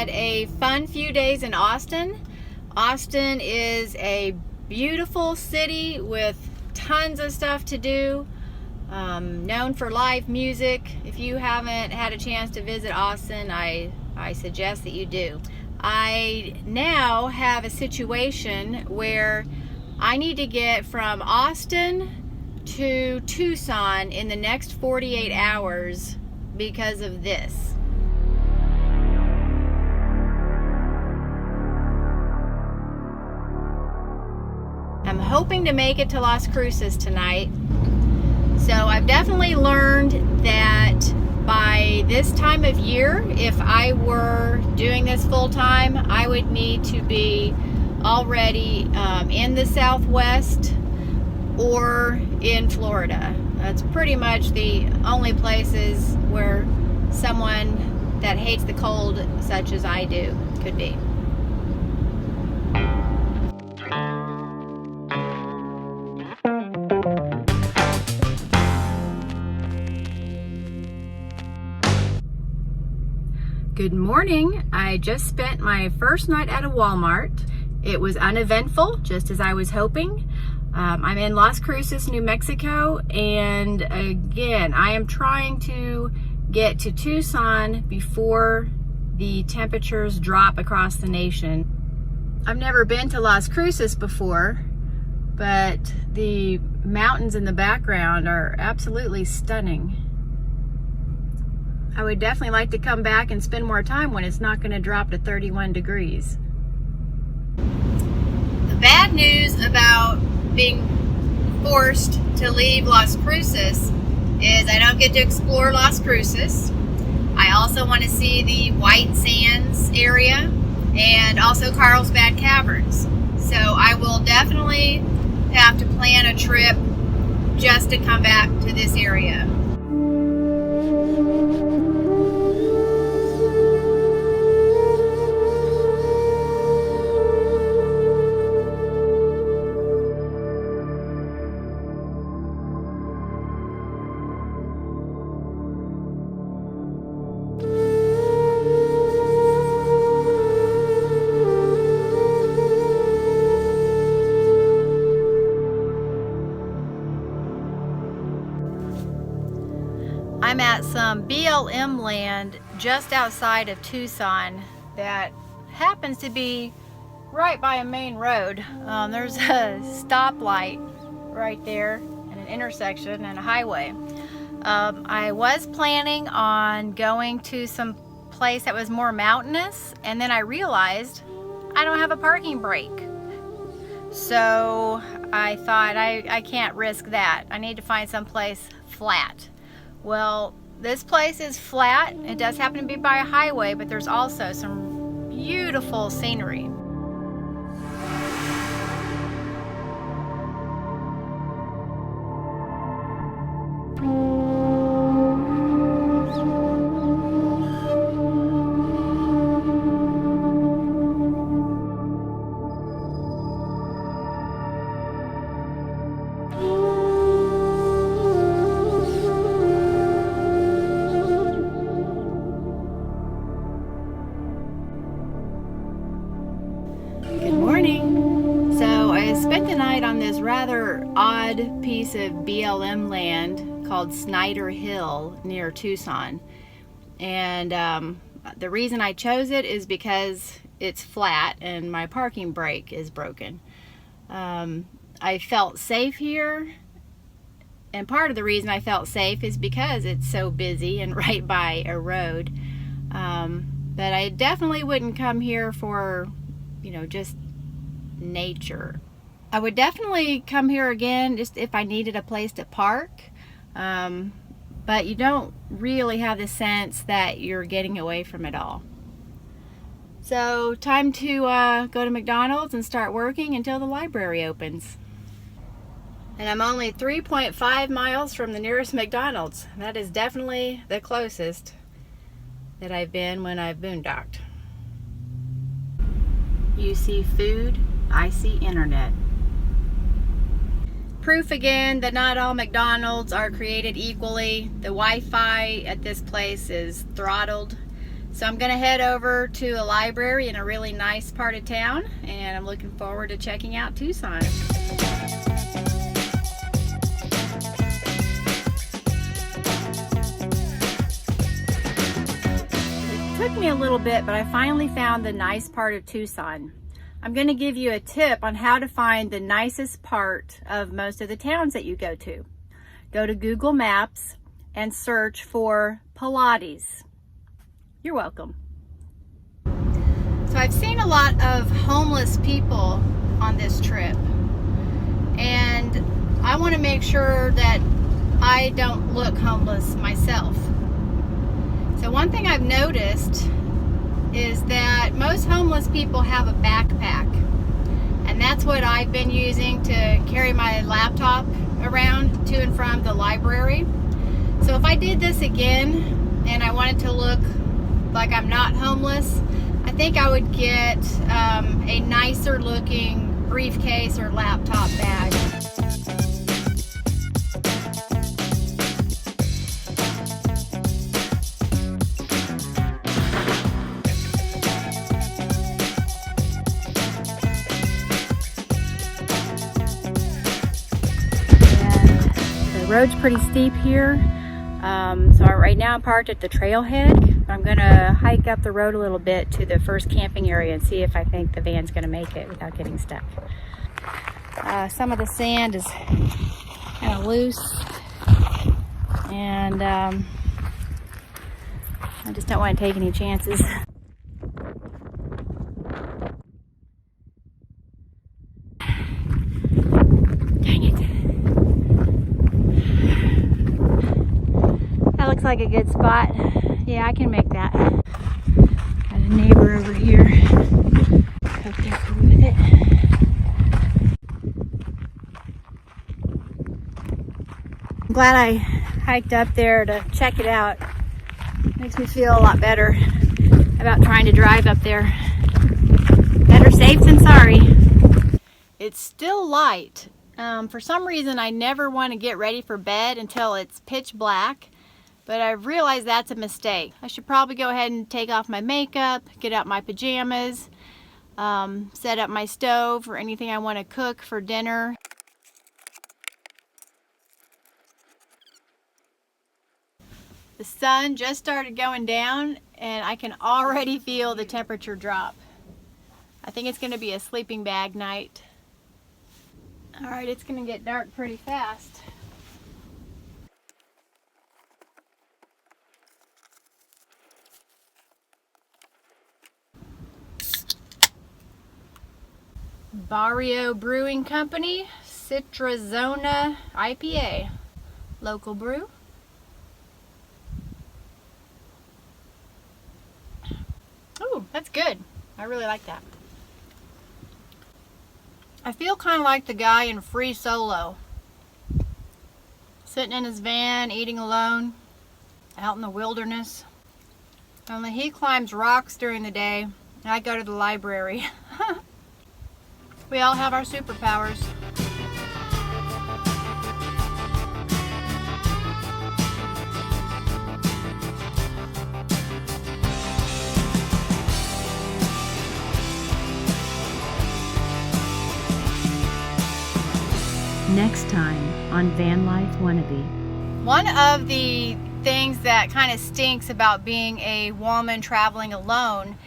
had a fun few days in Austin. Austin is a beautiful city with tons of stuff to do, known for live music. If you haven't had a chance to visit Austin, I suggest that you do. I now have a situation where I need to get from Austin to Tucson in the next 48 hours because of this. I'm hoping to make it to Las Cruces tonight. So I've definitely learned that by this time of year, if I were doing this full time, I would need to be already in the Southwest or in Florida. That's pretty much the only places where someone that hates the cold, such as I do, could be. Good morning. I just spent my first night at a Walmart. It was uneventful, just as I was hoping. I'm in Las Cruces, New Mexico, and again, I am trying to get to Tucson before the temperatures drop across the nation. I've never been to Las Cruces before, but the mountains in the background are absolutely stunning. I would definitely like to come back and spend more time when it's not going to drop to 31 degrees. The bad news about being forced to leave Las Cruces is I don't get to explore Las Cruces. I also want to see the White Sands area and also Carlsbad Caverns. So I will definitely have to plan a trip just to come back to this area. I'm at some BLM land just outside of Tucson that happens to be right by a main road. There's a stoplight right there and an intersection and a highway. I was planning on going to some place that was more mountainous, and then I realized I don't have a parking brake. So I thought I can't risk that. I need to find some place flat. Well, this place is flat. It does happen to be by a highway, but there's also some beautiful scenery. Spent the night on this rather odd piece of BLM land called Snyder Hill near Tucson, and the reason I chose it is because it's flat and my parking brake is broken. I felt safe here, and part of the reason I felt safe is because it's so busy and right by a road, but I definitely wouldn't come here for, just nature. I would definitely come here again just if I needed a place to park, but you don't really have the sense that you're getting away from it all. So time to go to McDonald's and start working until the library opens. And I'm only 3.5 miles from the nearest McDonald's. That is definitely the closest that I've been when I've boondocked. You see food, I see internet. Proof again that not all McDonald's are created equally. The Wi-Fi at this place is throttled, So I'm gonna head over to a library in a really nice part of town, and I'm looking forward to checking out Tucson. It took me a little bit, but I finally found the nice part of Tucson. I'm gonna give you a tip on how to find the nicest part of most of the towns that you go to. Go to Google Maps and search for Pilates. You're welcome. So I've seen a lot of homeless people on this trip, and I want to make sure that I don't look homeless myself. So one thing I've noticed is that most homeless people have a backpack, and that's what I've been using to carry my laptop around to and from the library. So if I did this again and I wanted to look like I'm not homeless, I think I would get a nicer looking briefcase or laptop bag. And the road's pretty steep here. So right now I'm parked at the trailhead. I'm gonna hike up the road a little bit to the first camping area and see if I think the van's gonna make it without getting stuck. Some of the sand is kind of loose, and I just don't want to take any chances. Dang it. That looks like a good spot. Yeah, I can make that. Got a neighbor over here. Hope they're cool with it. I'm glad I hiked up there to check it out. Makes me feel a lot better about trying to drive up there. Better safe than sorry. It's still light. For some reason, I never want to get ready for bed until it's pitch black. But I realized that's a mistake. I should probably go ahead and take off my makeup, get out my pajamas, set up my stove for anything I want to cook for dinner. The sun just started going down, and I can already feel the temperature drop. I think it's going to be a sleeping bag night. All right, it's going to get dark pretty fast. Barrio Brewing Company, Citrazona IPA. Local brew. Ooh, that's good. I really like that. I feel kind of like the guy in Free Solo. Sitting in his van, eating alone, out in the wilderness. Only he climbs rocks during the day, and I go to the library. We all have our superpowers. Next time on Van Life Wannabe. One of the things that kind of stinks about being a woman traveling alone